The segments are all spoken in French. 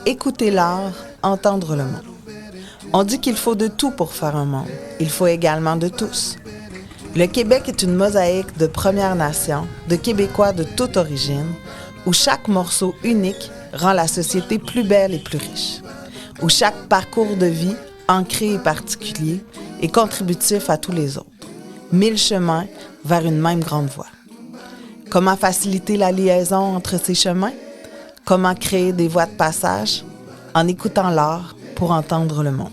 Écouter l'art, entendre le monde. On dit qu'il faut de tout pour faire un monde. Il faut également de tous. Le Québec est une mosaïque de Premières Nations, de Québécois de toute origine, où chaque morceau unique rend la société plus belle et plus riche, où chaque parcours de vie, ancré et particulier, est contributif à tous les autres. 1000 chemins vers une même grande voie. Comment faciliter la liaison entre ces chemins? Comment créer des voies de passage? En écoutant l'art pour entendre le monde.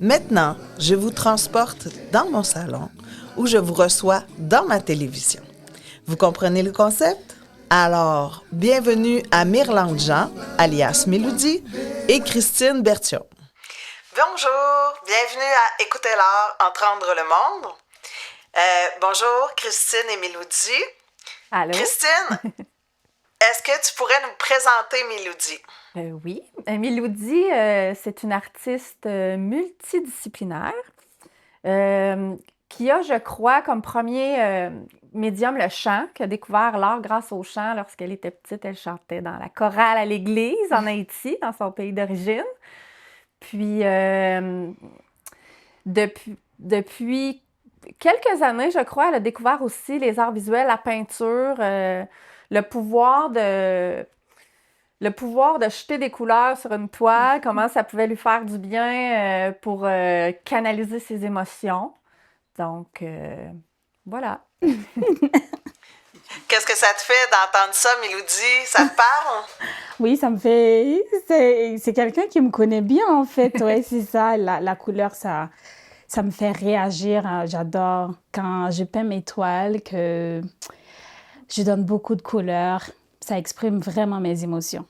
Maintenant, je vous transporte dans mon salon où je vous reçois dans ma télévision. Vous comprenez le concept? Alors, bienvenue à Myrlande Jean, alias Mélodie, et Christine Berthiaume. Bonjour, bienvenue à Écouter l'art, entendre le monde. Bonjour, Christine et Mélodie. Allô? Christine, est-ce que tu pourrais nous présenter Mélodie? Oui. Mélodie, c'est une artiste multidisciplinaire qui a, je crois, comme premier médium le chant, qui a découvert l'art grâce au chant. Lorsqu'elle était petite, elle chantait dans la chorale à l'église en Haïti, dans son pays d'origine. Puis, depuis quelques années, je crois, elle a découvert aussi les arts visuels, la peinture, le pouvoir de jeter des couleurs sur une toile, comment ça pouvait lui faire du bien pour canaliser ses émotions. Donc, voilà. Qu'est-ce que ça te fait d'entendre ça, Mélodie? Ça te parle? Oui, ça me fait... C'est quelqu'un qui me connaît bien, en fait. Oui, c'est ça. La couleur, ça me fait réagir. J'adore quand je peins mes toiles, que je donne beaucoup de couleurs. Ça exprime vraiment mes émotions.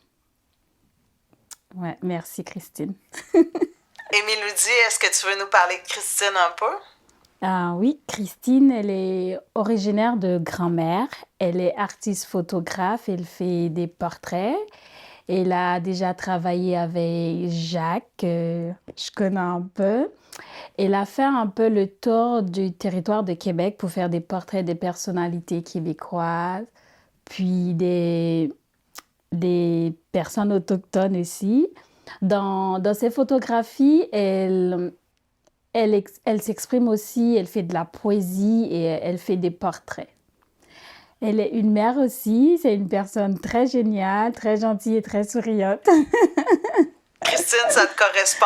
Ouais, merci, Christine. Et Mélodie, est-ce que tu veux nous parler de Christine un peu? Oui, Christine, elle est originaire de Grand-Mère. Elle est artiste photographe. Elle fait des portraits. Elle a déjà travaillé avec Jacques, que je connais un peu. Elle a fait un peu le tour du territoire de Québec pour faire des portraits des personnalités québécoises, puis des personnes autochtones aussi. Dans ses photographies, elle s'exprime aussi, elle fait de la poésie et elle fait des portraits. Elle est une mère aussi, c'est une personne très géniale, très gentille et très souriante. Christine, ça te correspond?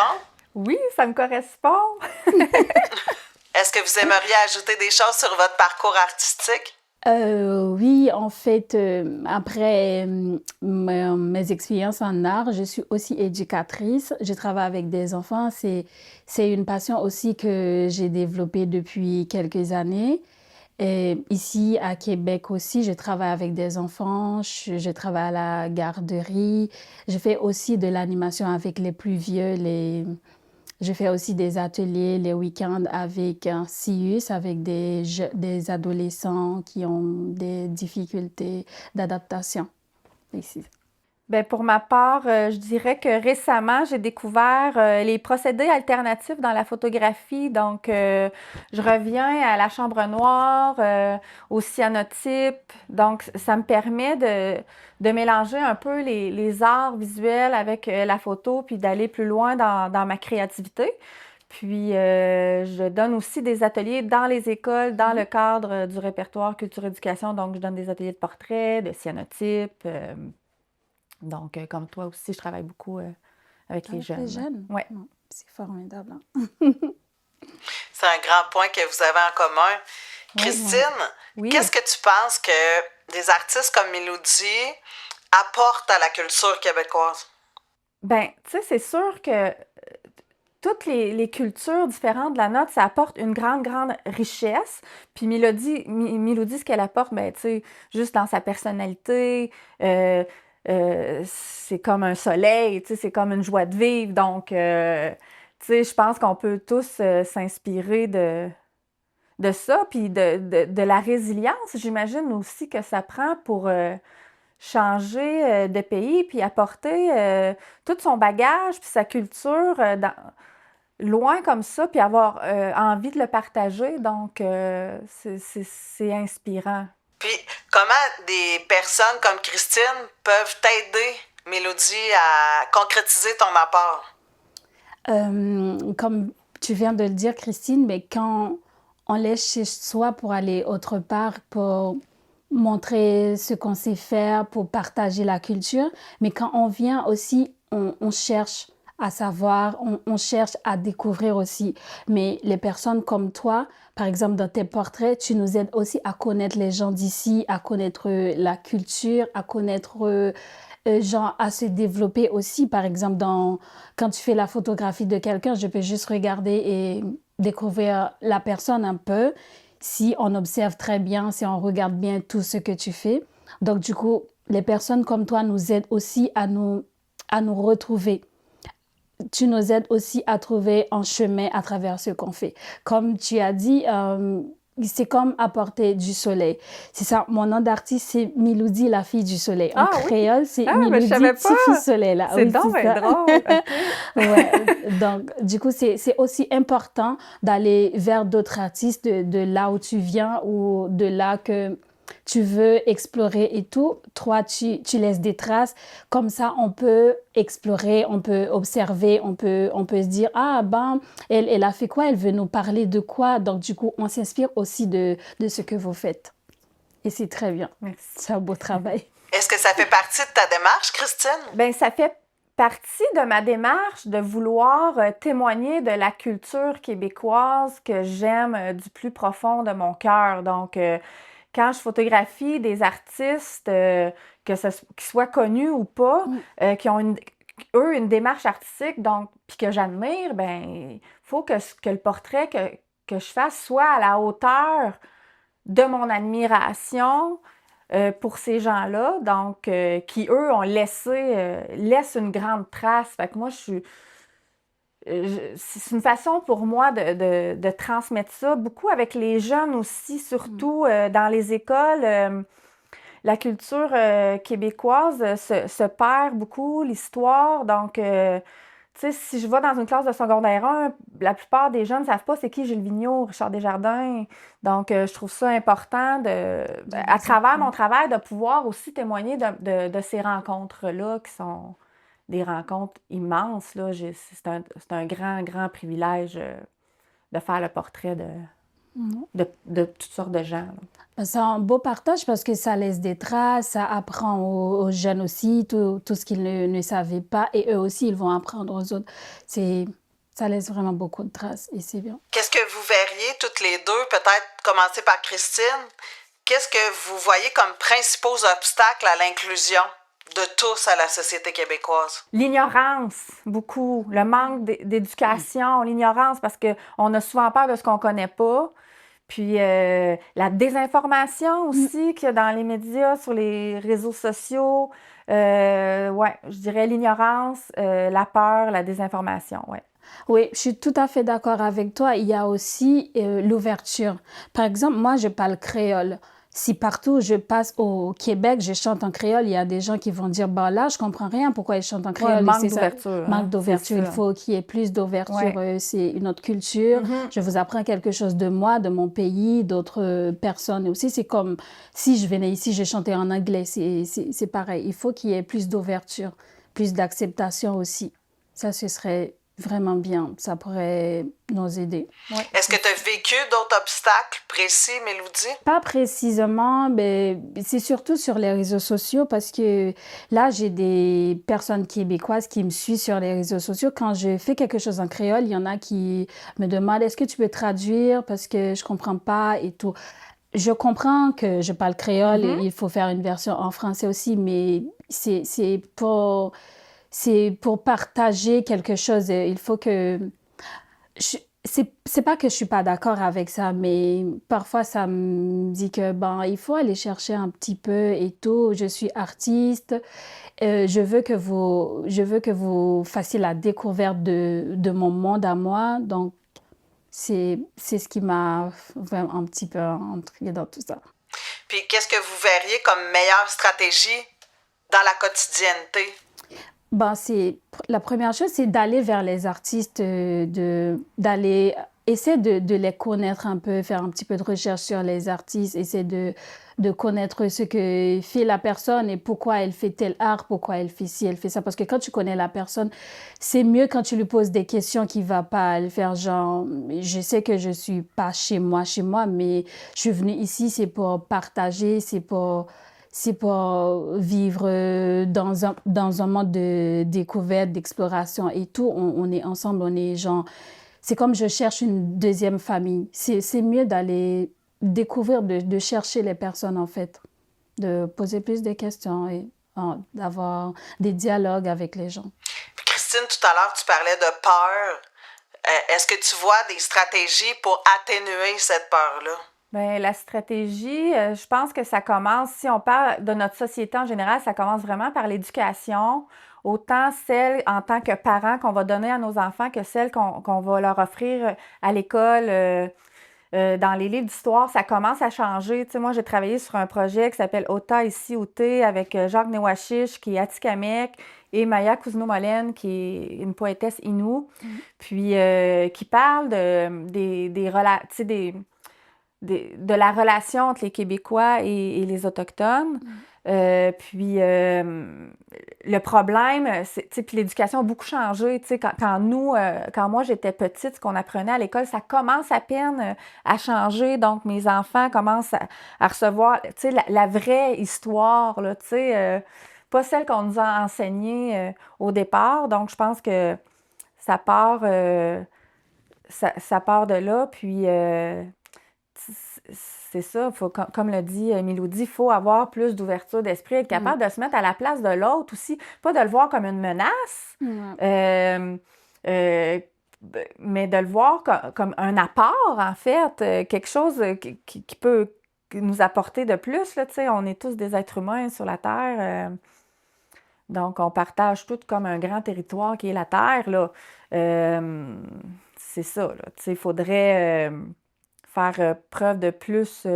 Oui, ça me correspond. Est-ce que vous aimeriez ajouter des choses sur votre parcours artistique? Oui, en fait, après mes expériences en art, je suis aussi éducatrice. Je travaille avec des enfants. C'est une passion aussi que j'ai développée depuis quelques années. Et ici, à Québec aussi, je travaille avec des enfants. Je travaille à la garderie. Je fais aussi de l'animation avec les plus vieux. Je fais aussi des ateliers les week-ends avec un CIUS, avec des adolescents qui ont des difficultés d'adaptation. Ici. Bien, pour ma part, je dirais que récemment, j'ai découvert les procédés alternatifs dans la photographie. Donc, je reviens à la chambre noire, au cyanotype. Donc, ça me permet de mélanger un peu les arts visuels avec la photo, puis d'aller plus loin dans ma créativité. Puis, je donne aussi des ateliers dans les écoles, dans le cadre du répertoire culture-éducation. Donc, je donne des ateliers de portraits, de cyanotype. Donc, comme toi aussi, je travaille beaucoup avec les jeunes. Les jeunes? Ouais. C'est formidable. C'est un grand point que vous avez en commun. Christine, Oui. Qu'est-ce que tu penses que des artistes comme Mélodie apportent à la culture québécoise? Bien, tu sais, c'est sûr que toutes les cultures différentes de la nôtre, ça apporte une grande, grande richesse. Puis Mélodie, ce qu'elle apporte, bien, tu sais, juste dans sa personnalité, c'est comme un soleil, tu sais, c'est comme une joie de vivre. Donc, tu sais, je pense qu'on peut tous s'inspirer de ça, puis de la résilience, j'imagine aussi que ça prend pour changer de pays, puis apporter tout son bagage, puis sa culture loin comme ça, puis avoir envie de le partager. Donc, c'est inspirant. Puis, comment des personnes comme Christine peuvent t'aider, Mélodie, à concrétiser ton apport? Comme tu viens de le dire, Christine, mais quand on laisse chez soi pour aller autre part, pour montrer ce qu'on sait faire, pour partager la culture, mais quand on vient aussi, on cherche à savoir, on cherche à découvrir aussi. Mais les personnes comme toi, par exemple dans tes portraits, tu nous aides aussi à connaître les gens d'ici, à connaître la culture, à connaître genre à se développer aussi. Par exemple, quand tu fais la photographie de quelqu'un, je peux juste regarder et découvrir la personne un peu. Si on observe très bien, si on regarde bien tout ce que tu fais. Donc, du coup, les personnes comme toi nous aident aussi à nous retrouver. Tu nous aides aussi à trouver un chemin à travers ce qu'on fait. Comme tu as dit, c'est comme apporter du soleil. C'est ça, mon nom d'artiste, c'est Miloudi, la fille du soleil. En Ah oui? créole, c'est Ah, mais je Miloudi, savais petite fille pas. soleil. Là. C'est Oui, donc c'est bien ça. drôle. OK. Ouais, donc du coup, c'est aussi important d'aller vers d'autres artistes de là où tu viens ou de là que tu veux explorer et tout. Toi, tu laisses des traces. Comme ça, on peut explorer, on peut observer, on peut se dire, ah ben, elle a fait quoi? Elle veut nous parler de quoi? Donc du coup, on s'inspire aussi de ce que vous faites. Et c'est très bien. Merci. C'est un beau travail. Est-ce que ça fait partie de ta démarche, Christine? Bien, ça fait partie de ma démarche de vouloir témoigner de la culture québécoise que j'aime du plus profond de mon cœur. Donc, quand je photographie des artistes, qu'ils soient connus ou pas, qui ont eux une démarche artistique, donc, puis que j'admire, ben, il faut que le portrait que je fasse soit à la hauteur de mon admiration pour ces gens-là, donc qui, eux, ont laissent une grande trace. Fait que moi, c'est une façon pour moi de transmettre ça, beaucoup avec les jeunes aussi, surtout dans les écoles. La culture québécoise se perd beaucoup, l'histoire. Donc, tu sais, si je vais dans une classe de secondaire 1, la plupart des jeunes ne savent pas c'est qui Gilles Vigneault, Richard Desjardins. Donc, je trouve ça important, à travers mon travail, de pouvoir aussi témoigner de ces rencontres-là qui sont des rencontres immenses. Là. C'est un grand, grand privilège de faire le portrait de toutes sortes de gens. Là. C'est un beau partage parce que ça laisse des traces, ça apprend aux jeunes aussi tout ce qu'ils ne savaient pas et eux aussi, ils vont apprendre aux autres. Ça laisse vraiment beaucoup de traces et c'est bien. Qu'est-ce que vous verriez toutes les deux, peut-être commencer par Christine, qu'est-ce que vous voyez comme principaux obstacles à l'inclusion de tous à la société québécoise? L'ignorance, beaucoup. Le manque d'éducation, l'ignorance, parce qu'on a souvent peur de ce qu'on ne connaît pas. Puis la désinformation aussi qu'il y a dans les médias, sur les réseaux sociaux. Ouais, je dirais l'ignorance, la peur, la désinformation, ouais. Oui, je suis tout à fait d'accord avec toi. Il y a aussi l'ouverture. Par exemple, moi, je parle créole. Si partout où je passe au Québec, je chante en créole, il y a des gens qui vont dire, bah là, je comprends rien, pourquoi ils chantent en créole? Ouais, manque C'est d'ouverture. Manque d'ouverture. Il faut qu'il y ait plus d'ouverture. Ouais. C'est une autre culture. Je vous apprends quelque chose de moi, de mon pays, d'autres personnes aussi. C'est comme si je venais ici, je chantais en anglais. C'est pareil. Il faut qu'il y ait plus d'ouverture, plus d'acceptation aussi. Ça, ce serait vraiment bien. Ça pourrait nous aider. Ouais. Est-ce que tu as vécu d'autres obstacles précis, Mélodie? Pas précisément, mais c'est surtout sur les réseaux sociaux parce que là, j'ai des personnes québécoises qui me suivent sur les réseaux sociaux. Quand je fais quelque chose en créole, il y en a qui me demandent est-ce que tu peux traduire parce que je comprends pas et tout. Je comprends que je parle créole et il faut faire une version en français aussi, mais c'est pour partager quelque chose. Il faut que... C'est pas que je suis pas d'accord avec ça, mais parfois ça me dit que il faut aller chercher un petit peu et tout. Je suis artiste, je veux que vous fassiez la découverte de mon monde à moi. Donc c'est ce qui m'a vraiment un petit peu intriguée dans tout ça. Puis qu'est-ce que vous verriez comme meilleure stratégie dans la quotidienneté? La première chose, c'est d'aller vers les artistes, d'aller essaie de les connaître un peu, faire un petit peu de recherche sur les artistes, essaie de connaître ce que fait la personne et pourquoi elle fait tel art, pourquoi elle fait ci, elle fait ça. Parce que quand tu connais la personne, c'est mieux quand tu lui poses des questions qui ne va pas le faire genre, je sais que je suis pas chez moi, mais je suis venue ici, c'est pour partager, c'est pour vivre dans un monde de découverte, d'exploration et tout. On est ensemble, on est genre... C'est comme je cherche une deuxième famille. C'est mieux d'aller découvrir, de chercher les personnes, en fait, de poser plus de questions et d'avoir des dialogues avec les gens. Christine, tout à l'heure, tu parlais de peur. Est-ce que tu vois des stratégies pour atténuer cette peur-là? Bien, la stratégie, je pense que ça commence, si on parle de notre société en général, ça commence vraiment par l'éducation, autant celle en tant que parents qu'on va donner à nos enfants que celle qu'on va leur offrir à l'école. Dans les livres d'histoire, ça commence à changer. Tu sais, moi, j'ai travaillé sur un projet qui s'appelle Ota ici Oté avec Jacques Newachiche, qui est Atikamekw, et Maya Kuzno-Molen, qui est une poétesse Innu, puis qui parle de la relation entre les Québécois et les Autochtones. Le problème, puis l'éducation a beaucoup changé. Quand moi j'étais petite, ce qu'on apprenait à l'école, ça commence à peine à changer. Donc, mes enfants commencent à recevoir la vraie histoire, là, pas celle qu'on nous a enseignée au départ. Donc, je pense que ça part, ça part de là. Puis, c'est ça, comme l'a dit Mélodie, il faut avoir plus d'ouverture d'esprit, être capable de se mettre à la place de l'autre aussi, pas de le voir comme une menace, mais de le voir comme un apport, en fait, quelque chose qui peut nous apporter de plus. Là, on est tous des êtres humains sur la Terre, donc on partage tout comme un grand territoire qui est la Terre. Là. C'est ça, il faudrait... faire preuve de plus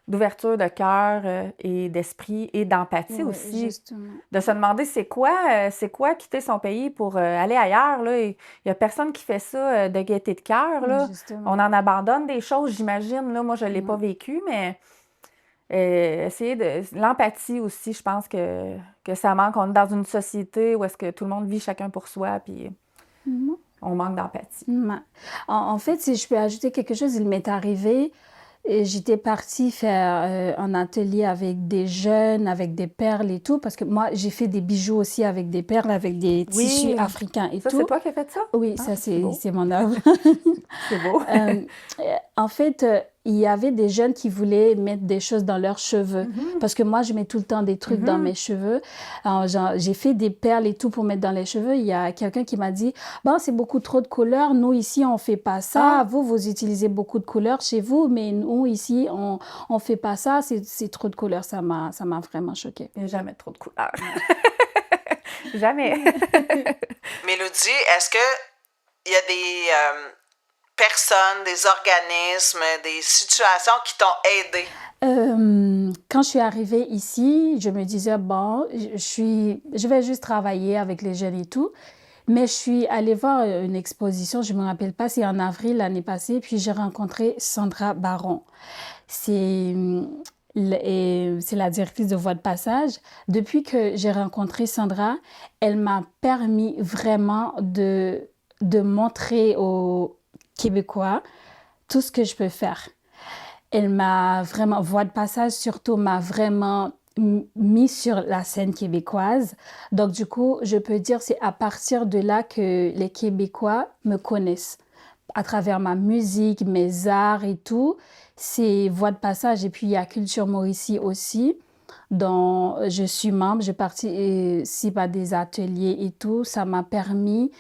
d'ouverture de cœur et d'esprit et d'empathie aussi. Justement. De se demander c'est quoi quitter son pays pour aller ailleurs. Là. Il n'y a personne qui fait ça de gaieté de cœur. Là. On en abandonne des choses, j'imagine. Là. Moi, je ne l'ai pas vécu, mais essayer de... L'empathie aussi, je pense que ça manque. On est dans une société où est-ce que tout le monde vit chacun pour soi, puis... On manque d'empathie. En fait, si je peux ajouter quelque chose, il m'est arrivé, j'étais partie faire un atelier avec des jeunes, avec des perles et tout, parce que moi, j'ai fait des bijoux aussi avec des perles, avec des tissus africains et ça, tout. C'est toi qui as fait ça? Oui, ça, c'est mon œuvre. C'est beau. En fait, il y avait des jeunes qui voulaient mettre des choses dans leurs cheveux. Parce que moi, je mets tout le temps des trucs dans mes cheveux. Alors, j'ai fait des perles et tout pour mettre dans les cheveux. Il y a quelqu'un qui m'a dit, bon, c'est beaucoup trop de couleurs. Nous, ici, on fait pas ça. Vous utilisez beaucoup de couleurs chez vous, mais nous, ici, on fait pas ça. C'est trop de couleurs. Ça m'a vraiment choquée. Il n'y a jamais trop de couleurs. Jamais. Mélodie, est-ce qu'il y a des... personnes, des organismes, des situations qui t'ont aidé? Quand je suis arrivée ici, je me disais, bon, je vais juste travailler avec les jeunes et tout. Mais je suis allée voir une exposition, je ne me rappelle pas, c'est en avril l'année passée, puis j'ai rencontré Sandra Baron. C'est la directrice de Voix de Passage. Depuis que j'ai rencontré Sandra, elle m'a permis vraiment de montrer aux Québécois tout ce que je peux faire. Elle m'a vraiment, Voix de Passage surtout, m'a vraiment mis sur la scène québécoise. Donc du coup, je peux dire c'est à partir de là que les Québécois me connaissent. À travers ma musique, mes arts et tout, c'est Voix de Passage. Et puis il y a Culture Mauricie aussi, dont je suis membre. Je participe à des ateliers et tout. Ça m'a permis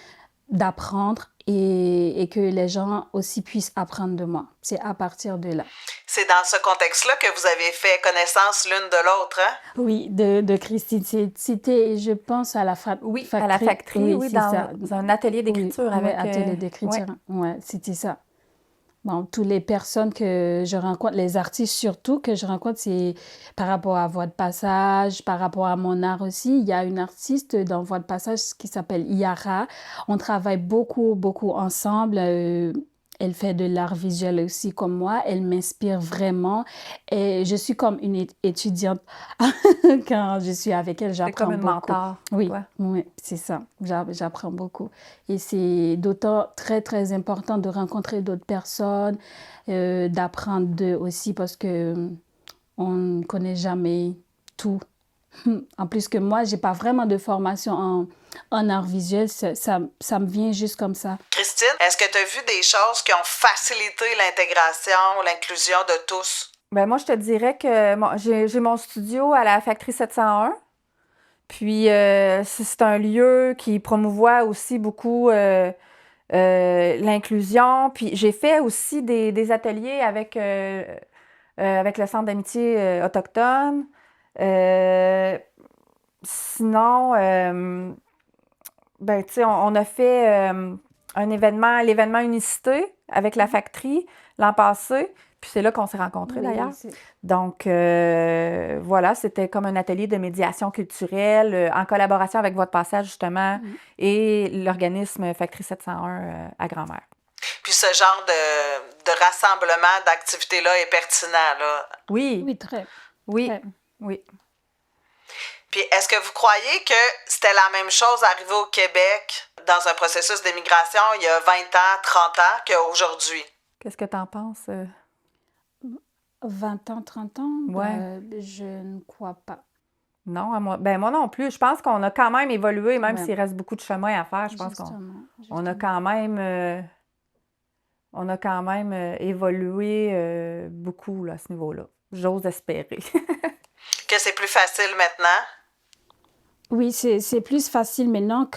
d'apprendre et que les gens aussi puissent apprendre de moi. C'est à partir de là. C'est dans ce contexte-là que vous avez fait connaissance l'une de l'autre, hein? Oui, de Christine. C'était, je pense, à la factory. Oui, à la factory, oui, dans un atelier d'écriture. Oui, avec atelier d'écriture. Ouais, c'était ça. Bon, toutes les personnes que je rencontre, les artistes surtout que je rencontre, c'est par rapport à Voix de Passage, par rapport à mon art aussi. Il y a une artiste dans Voix de Passage qui s'appelle Yara. On travaille beaucoup ensemble. elle fait de l'art visuel aussi comme moi. Elle m'inspire vraiment. Et je suis comme une étudiante. Quand je suis avec elle, C'est j'apprends comme une beaucoup. mentor, Oui, toi. oui, c'est ça. J'apprends beaucoup. Et c'est d'autant très, très important de rencontrer d'autres personnes, d'apprendre d'eux aussi parce que on ne connaît jamais tout. En plus que moi, j'ai pas vraiment de formation en art visuel, ça me vient juste comme ça. Christine, est-ce que tu as vu des choses qui ont facilité l'intégration, l'inclusion de tous? Ben moi, je te dirais que j'ai mon studio à la Factory 701. Puis, c'est un lieu qui promouvoit aussi beaucoup l'inclusion. Puis, j'ai fait aussi des ateliers avec le Centre d'amitié autochtone. Euh, Sinon, ben, tu sais, on a fait un événement, l'événement Unicité avec la Factory l'an passé. Puis c'est là qu'on s'est rencontrés d'ailleurs. Donc, voilà, c'était comme un atelier de médiation culturelle en collaboration avec Votre Passage, justement, et l'organisme Factory 701 à Grand-Mère. Puis ce genre de rassemblement, d'activité-là est pertinent, là. Oui, Oui, très. oui, très. oui. Puis est-ce que vous croyez que c'était la même chose arrivé au Québec dans un processus d'émigration il y a 20 ans, 30 ans qu'aujourd'hui? Qu'est-ce que tu en penses? 20 ans, 30 ans, Ouais. je ne crois pas. Non, moi non plus. Je pense qu'on a quand même évolué, même Ouais. s'il reste beaucoup de chemin à faire. Je pense qu'on a quand même évolué beaucoup là, à ce niveau-là. J'ose espérer. Que c'est plus facile maintenant? Oui, c'est plus facile maintenant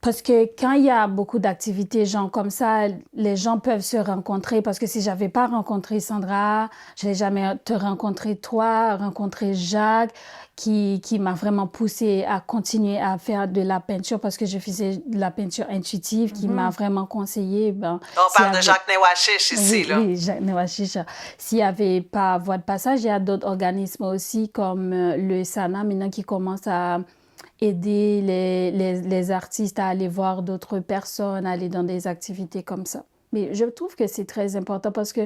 parce que quand il y a beaucoup d'activités, genre comme ça, les gens peuvent se rencontrer. Parce que si j'avais pas rencontré Sandra, je n'allais jamais te rencontrer toi, rencontrer Jacques, qui m'a vraiment poussé à continuer à faire de la peinture parce que je faisais de la peinture intuitive, qui m'a vraiment conseillé. On parle de Jacques Néouachiche ici, oui, là. Oui, Jacques Néouachiche. S'il n'y avait pas Voix de Passage, il y a d'autres organismes aussi comme le SANA maintenant qui commence à aider les artistes à aller voir d'autres personnes, aller dans des activités comme ça. Mais je trouve que c'est très important parce que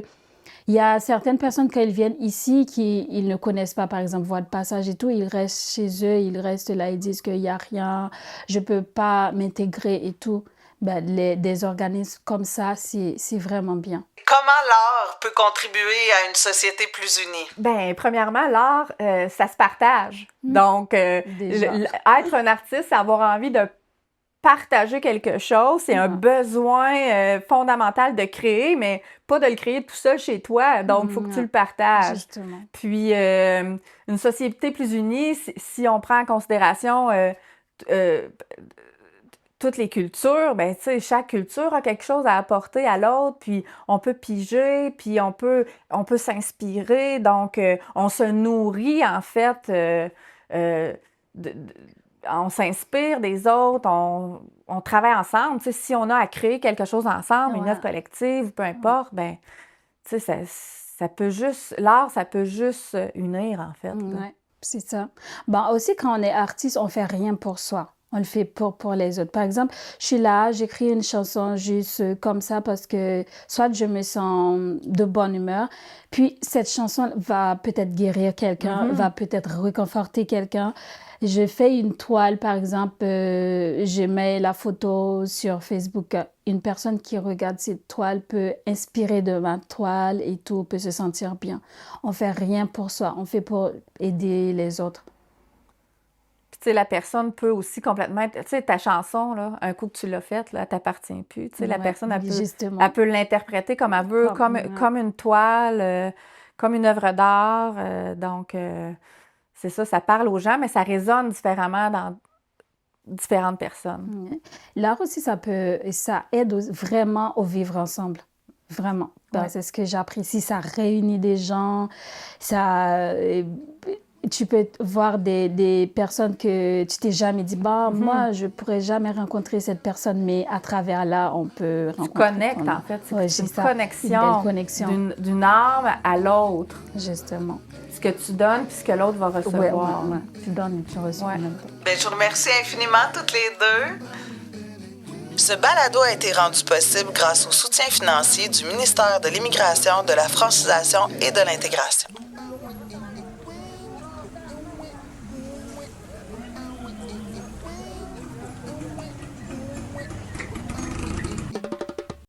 il y a certaines personnes, quand ils viennent ici, ils ne connaissent pas, par exemple, Voix de Passage et tout, ils restent chez eux, ils restent là, ils disent qu'il n'y a rien, je ne peux pas m'intégrer et tout. Ben, des organismes comme ça, c'est vraiment bien. Comment l'art peut contribuer à une société plus unie? Ben, premièrement, l'art, ça se partage. Donc, Déjà. être un artiste, c'est avoir envie de partager quelque chose. C'est un besoin fondamental de créer, mais pas de le créer tout seul chez toi. Donc, il faut que tu le partages. Justement. Puis, une société plus unie, si on prend en considération toutes les cultures, ben tu sais, chaque culture a quelque chose à apporter à l'autre, puis on peut piger, puis on peut s'inspirer, donc on se nourrit en fait, on s'inspire des autres, on travaille ensemble. Tu sais, si on a à créer quelque chose ensemble, une œuvre collective, peu importe, ben tu sais, ça peut juste, l'art, ça peut juste unir en fait. Oui, c'est ça. Bon, aussi, quand on est artiste, on fait rien pour soi. On le fait pour les autres. Par exemple, je suis là, j'écris une chanson juste comme ça parce que soit je me sens de bonne humeur, puis cette chanson va peut-être guérir quelqu'un, va peut-être réconforter quelqu'un. Je fais une toile, par exemple, je mets la photo sur Facebook. Une personne qui regarde cette toile peut inspirer de ma toile et tout, peut se sentir bien. On fait rien pour soi, on fait pour aider les autres. Tu sais, la personne peut aussi complètement être... Tu sais, ta chanson, là, un coup que tu l'as faite, là, elle t'appartient plus. Tu sais, la personne, elle peut l'interpréter comme elle veut, comme une toile, comme une œuvre d'art. Donc, c'est ça, ça parle aux gens, mais ça résonne différemment dans différentes personnes. L'art aussi, ça aide vraiment au vivre ensemble. Vraiment. Ben, c'est ce que j'apprécie. Ça réunit des gens, tu peux voir des personnes que tu t'es jamais dit, moi, je pourrais jamais rencontrer cette personne, mais à travers là, on peut rencontrer. Tu connectes, en fait. C'est une belle connexion d'une âme à l'autre. Justement. Ce que tu donnes, puis ce que l'autre va recevoir. Tu donnes et tu reçois en même temps. Ben, je vous remercie infiniment toutes les deux. Ce balado a été rendu possible grâce au soutien financier du ministère de l'Immigration, de la Francisation et de l'Intégration.